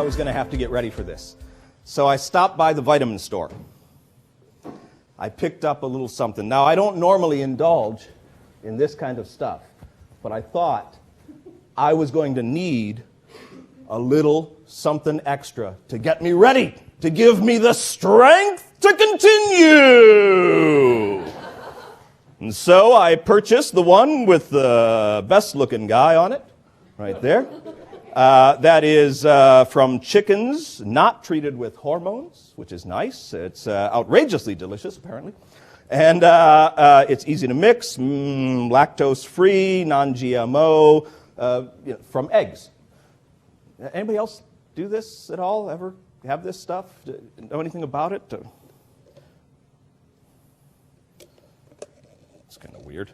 was going to have to get ready for this. So I stopped by the vitamin store. I picked up a little something. Now, I don't normally indulge in this kind of stuff, but I thought I was going to need a little something extra to get me ready, to give me the strength to continue. And so I purchased the one with the best-looking guy on it, right there. That is from chickens not treated with hormones, which is nice. It's outrageously delicious, apparently. And it's easy to mix, lactose-free, non-GMO, from eggs. Anybody else do this at all? Ever have this stuff? Know anything about it? It's kind of weird.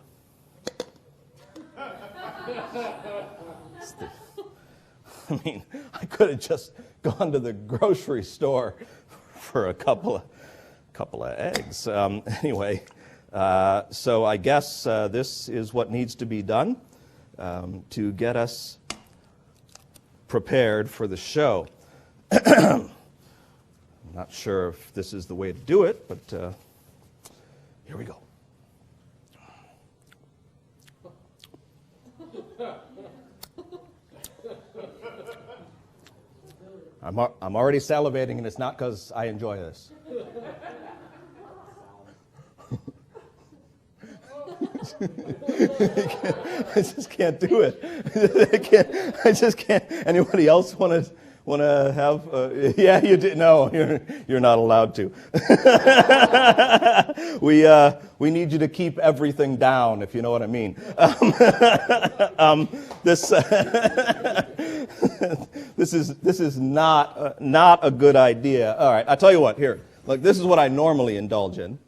I mean, I could have just gone to the grocery store for a couple of eggs. Anyway, so I guess this is what needs to be done to get us prepared for the show. I'm not sure if this is the way to do it, but here we go. I'm already salivating, and it's not because I enjoy this. I just can't do it. I just can't. Anybody else want to have? Yeah, you do. No, you're not allowed to. We need you to keep everything down, if you know what I mean. This is not a good idea. All right, I'll tell you what. Here, look. This is what I normally indulge in.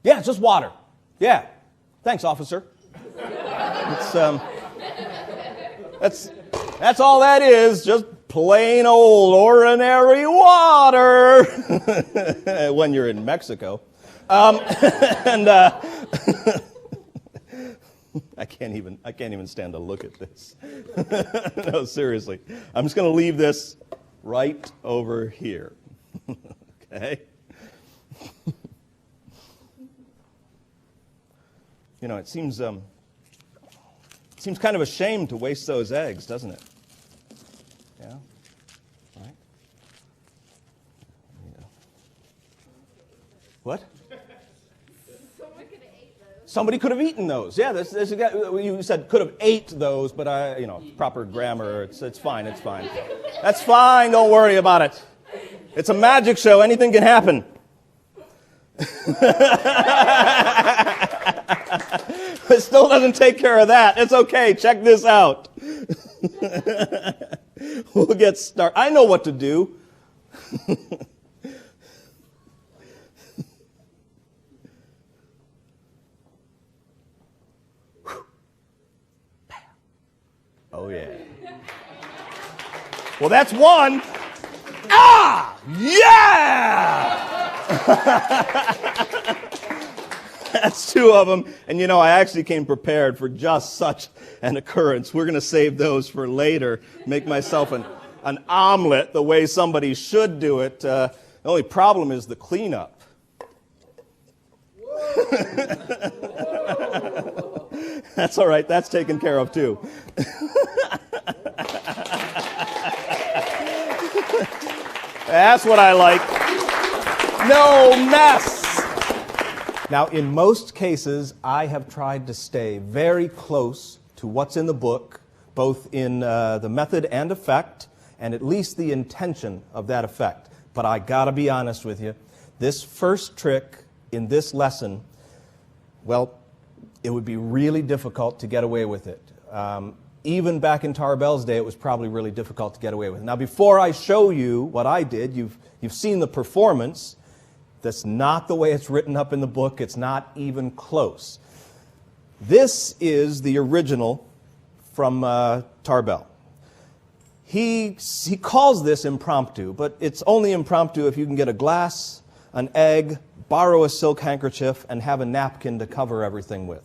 Yeah, it's just water. Yeah. Thanks, officer. That's all that is, just plain old ordinary water when you're in Mexico. And I can't even stand to look at this. No, seriously. I'm just going to leave this right over here. Okay? You know, it seems kind of a shame to waste those eggs, doesn't it? Yeah? Right? Yeah. What? Somebody could have eaten those. Yeah, you said could have ate those, but proper grammar, it's fine, it's fine. That's fine, don't worry about it. It's a magic show, anything can happen. It still doesn't take care of that. It's okay. Check this out. We'll get started. I know what to do. Oh, yeah. Well, that's one. Ah! Yeah! That's two of them. And I actually came prepared for just such an occurrence. We're going to save those for later. Make myself an omelet the way somebody should do it. The only problem is the cleanup. That's all right. That's taken care of too. That's what I like. No mess. Now, in most cases, I have tried to stay very close to what's in the book, both in the method and effect, and at least the intention of that effect. But I gotta be honest with you, this first trick in this lesson, well, it would be really difficult to get away with it. Even back in Tarbell's day, it was probably really difficult to get away with it. Now, before I show you what I did, you've seen the performance. That's not the way it's written up in the book. It's not even close. This is the original from Tarbell. He calls this impromptu, but it's only impromptu if you can get a glass, an egg, borrow a silk handkerchief, and have a napkin to cover everything with.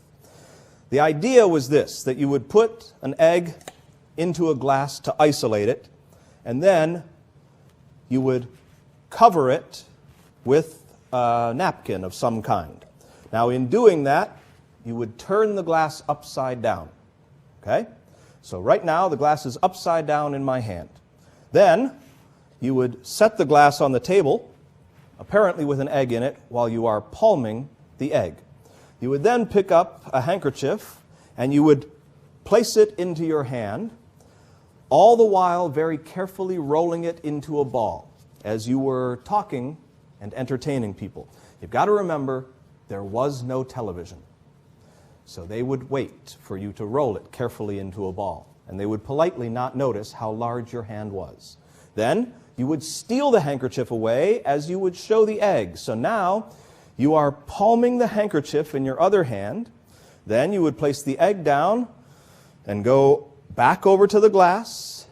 The idea was this, that you would put an egg into a glass to isolate it, and then you would cover it with a napkin of some kind. Now, in doing that, you would turn the glass upside down. Okay? So right now, the glass is upside down in my hand. Then, you would set the glass on the table, apparently with an egg in it, while you are palming the egg. You would then pick up a handkerchief, and you would place it into your hand, all the while very carefully rolling it into a ball as you were talking and entertaining people. You've got to remember, there was no television. So they would wait for you to roll it carefully into a ball, and they would politely not notice how large your hand was. Then you would steal the handkerchief away as you would show the egg. So now you are palming the handkerchief in your other hand. Then you would place the egg down and go back over to the glass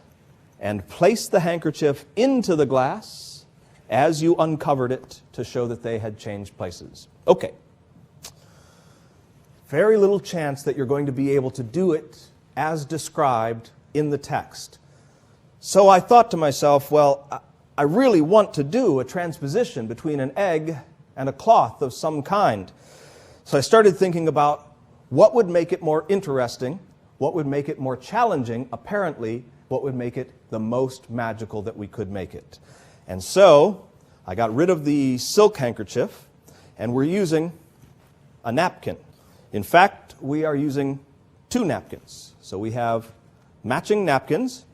and place the handkerchief into the glass as you uncovered it to show that they had changed places. Okay. Very little chance that you're going to be able to do it as described in the text. So I thought to myself, well, I really want to do a transposition between an egg and a cloth of some kind. So I started thinking about what would make it more interesting, what would make it more challenging, apparently, what would make it the most magical that we could make it. And so I got rid of the silk handkerchief, and we're using a napkin. In fact, we are using 2 napkins. So we have matching napkins,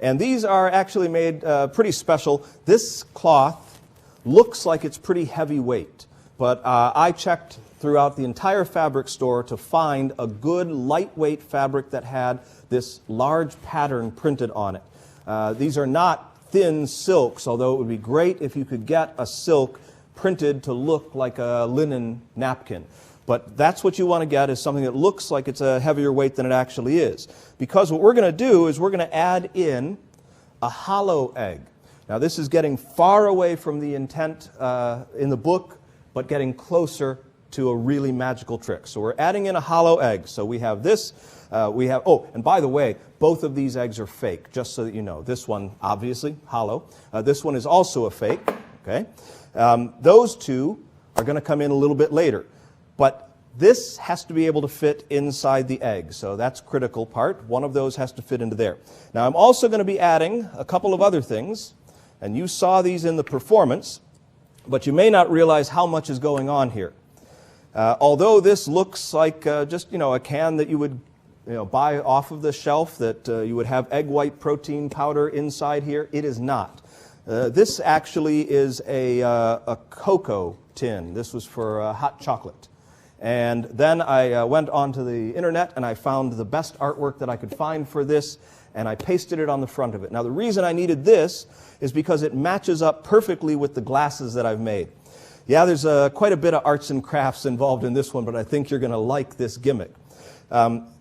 and these are actually made pretty special. This cloth looks like it's pretty heavy weight, but I checked throughout the entire fabric store to find a good lightweight fabric that had this large pattern printed on it. These are not thin silks, although it would be great if you could get a silk printed to look like a linen napkin. But that's what you want to get, is something that looks like it's a heavier weight than it actually is. Because what we're going to do is we're going to add in a hollow egg. Now this is getting far away from the intent in the book, but getting closer to a really magical trick. So we're adding in a hollow egg. So we have this, oh, and by the way, both of these eggs are fake, just so that you know. This one, obviously, hollow. This one is also a fake, okay? Those two are going to come in a little bit later. But this has to be able to fit inside the egg, so that's a critical part. One of those has to fit into there. Now I'm also going to be adding a couple of other things, and you saw these in the performance, but you may not realize how much is going on here. Although this looks like just a can that you would buy off of the shelf, that you would have egg white protein powder inside here, it is not. This actually is a cocoa tin. This was for hot chocolate. And then I went onto the internet and I found the best artwork that I could find for this, and I pasted it on the front of it. Now the reason I needed this is because it matches up perfectly with the glasses that I've made. Yeah, there's quite a bit of arts and crafts involved in this one, but I think you're going to like this gimmick.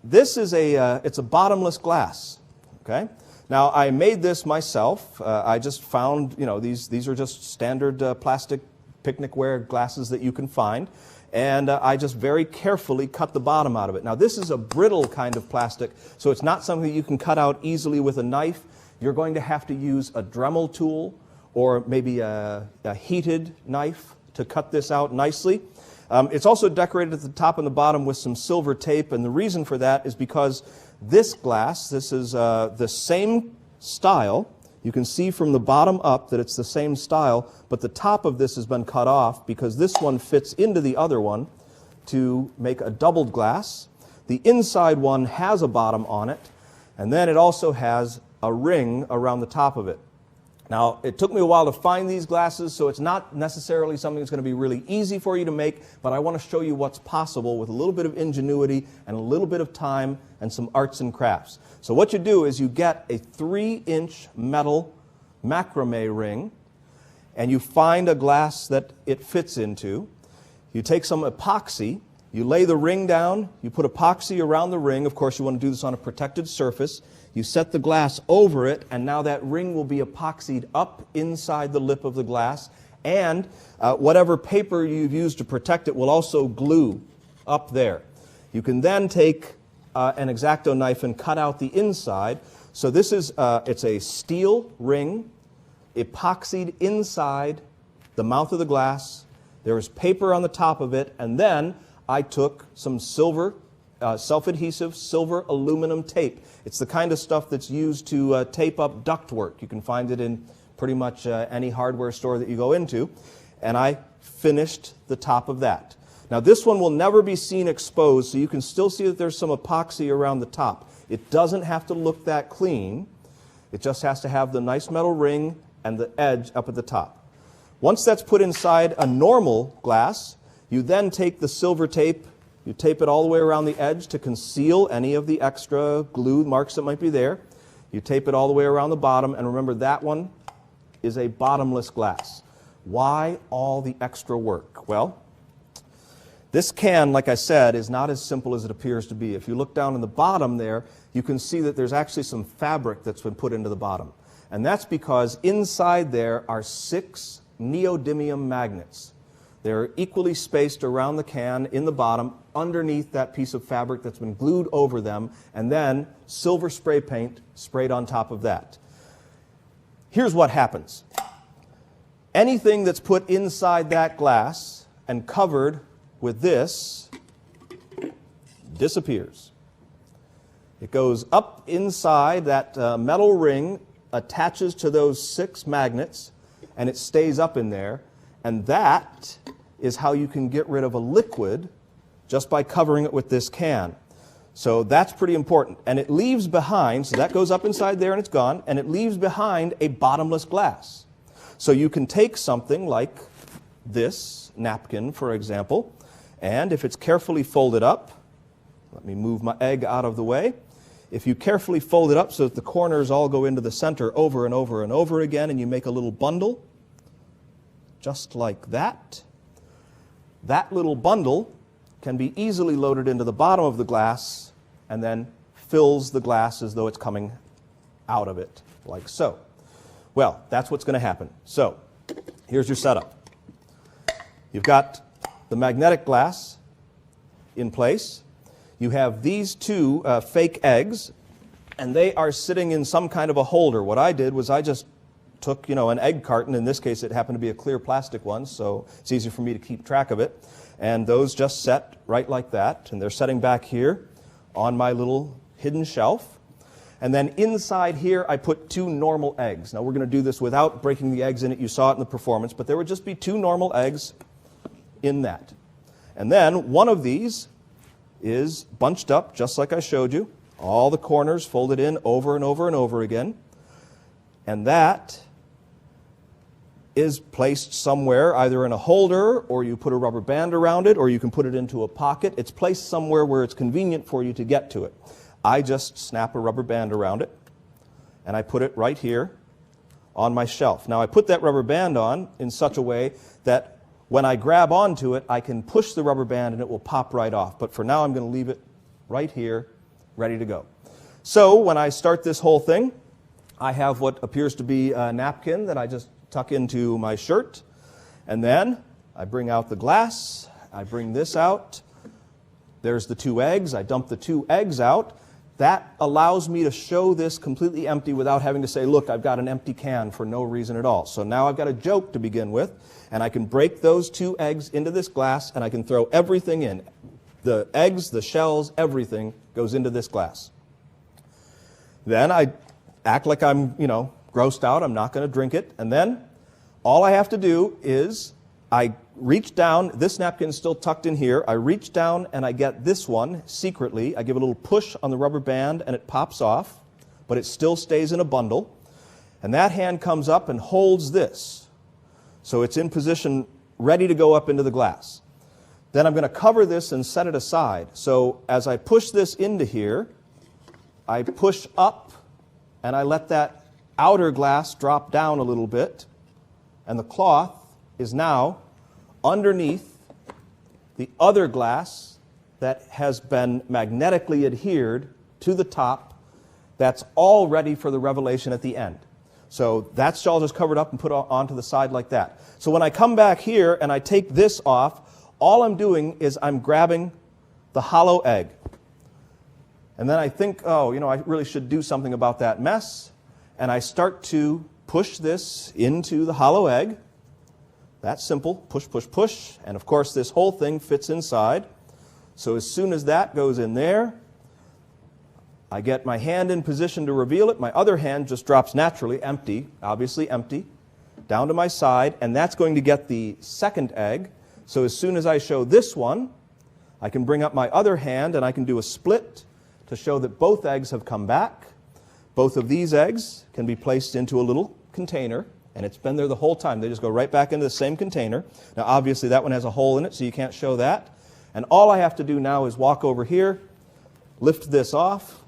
This is it's a bottomless glass. Okay. Now I made this myself. I just found these are just standard plastic picnicware glasses that you can find. And I just very carefully cut the bottom out of it. Now this is a brittle kind of plastic, so it's not something that you can cut out easily with a knife. You're going to have to use a Dremel tool or maybe a heated knife to cut this out nicely. It's also decorated at the top and the bottom with some silver tape, and the reason for that is because this glass, this is the same style. You can see from the bottom up that it's the same style, but the top of this has been cut off because this one fits into the other one to make a doubled glass. The inside one has a bottom on it, and then it also has a ring around the top of it. Now, it took me a while to find these glasses, so it's not necessarily something that's going to be really easy for you to make, but I want to show you what's possible with a little bit of ingenuity and a little bit of time and some arts and crafts. So what you do is you get a 3-inch metal macrame ring, and you find a glass that it fits into. You take some epoxy, you lay the ring down, you put epoxy around the ring. Of course, you want to do this on a protected surface. You set the glass over it, and now that ring will be epoxied up inside the lip of the glass, and whatever paper you've used to protect it will also glue up there. You can then take an X-Acto knife and cut out the inside. So this is, it's a steel ring, epoxied inside the mouth of the glass. There is paper on the top of it, and then I took some silver, self-adhesive silver aluminum tape. It's the kind of stuff that's used to tape up ductwork. You can find it in pretty much any hardware store that you go into. And I finished the top of that. Now this one will never be seen exposed, so you can still see that there's some epoxy around the top. It doesn't have to look that clean. It just has to have the nice metal ring and the edge up at the top. Once that's put inside a normal glass, you then take the silver tape, you tape it all the way around the edge to conceal any of the extra glue marks that might be there. You tape it all the way around the bottom, and remember that one is a bottomless glass. Why all the extra work? Well, this can, like I said, is not as simple as it appears to be. If you look down in the bottom there, you can see that there's actually some fabric that's been put into the bottom. And that's because inside there are 6 neodymium magnets. They're equally spaced around the can in the bottom, underneath that piece of fabric that's been glued over them, and then silver spray paint sprayed on top of that. Here's what happens. Anything that's put inside that glass and covered with this disappears. It goes up inside that metal ring, attaches to those 6 magnets, and it stays up in there. And that is how you can get rid of a liquid just by covering it with this can. So that's pretty important. And it leaves behind, so that goes up inside there and it's gone, and it leaves behind a bottomless glass. So you can take something like this napkin, for example, and if it's carefully folded up, let me move my egg out of the way. If you carefully fold it up so that the corners all go into the center over and over and over again, and you make a little bundle, just like that, that little bundle can be easily loaded into the bottom of the glass and then fills the glass as though it's coming out of it, like so. Well, that's what's going to happen. So, here's your setup. You've got the magnetic glass in place. You have these 2 fake eggs, and they are sitting in some kind of a holder. What I did was I just took, an egg carton. In this case, it happened to be a clear plastic one, so it's easier for me to keep track of it. And those just set right like that, and they're setting back here on my little hidden shelf. And then inside here, I put 2 normal eggs. Now, we're going to do this without breaking the eggs in it. You saw it in the performance, but there would just be 2 normal eggs in that. And then one of these is bunched up, just like I showed you. All the corners folded in over and over and over again. And that is placed somewhere, either in a holder, or you put a rubber band around it, or you can put it into a pocket. It's placed somewhere where it's convenient for you to get to it. I just snap a rubber band around it, and I put it right here on my shelf. Now, I put that rubber band on in such a way that when I grab onto it, I can push the rubber band and it will pop right off. But for now, I'm going to leave it right here, ready to go. So when I start this whole thing, I have what appears to be a napkin that I just tuck into my shirt. And then I bring out the glass. I bring this out. There's the 2 eggs. I dump the 2 eggs out. That allows me to show this completely empty without having to say, look, I've got an empty can for no reason at all. So now I've got a joke to begin with, and I can break those 2 eggs into this glass, and I can throw everything in. The eggs, the shells, everything goes into this glass. Then I act like I'm, grossed out. I'm not going to drink it. And then all I have to do is I reach down. This napkin's still tucked in here. I reach down and I get this one secretly. I give a little push on the rubber band and it pops off, but it still stays in a bundle. And that hand comes up and holds this. So it's in position ready to go up into the glass. Then I'm going to cover this and set it aside. So as I push this into here, I push up and I let that outer glass drop down a little bit, and the cloth is now underneath the other glass that has been magnetically adhered to the top. That's all ready for the revelation at the end. So that's all just covered up and put onto the side like that. So when I come back here and I take this off, all I'm doing is I'm grabbing the hollow egg. And then I think, oh, I really should do something about that mess. And I start to push this into the hollow egg. That's simple. Push, push, push. And of course, this whole thing fits inside. So as soon as that goes in there, I get my hand in position to reveal it. My other hand just drops naturally, empty, obviously empty, down to my side. And that's going to get the second egg. So as soon as I show this one, I can bring up my other hand and I can do a split to show that both eggs have come back. Both of these eggs can be placed into a little container, and it's been there the whole time. They just go right back into the same container. Now, obviously, that one has a hole in it, so you can't show that. And all I have to do now is walk over here, lift this off.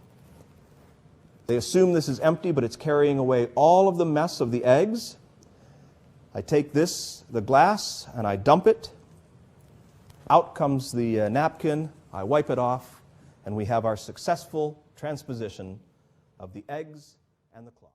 They assume this is empty, but it's carrying away all of the mess of the eggs. I take the glass, and I dump it. Out comes the napkin. I wipe it off, and we have our successful transposition of the eggs and the cloth.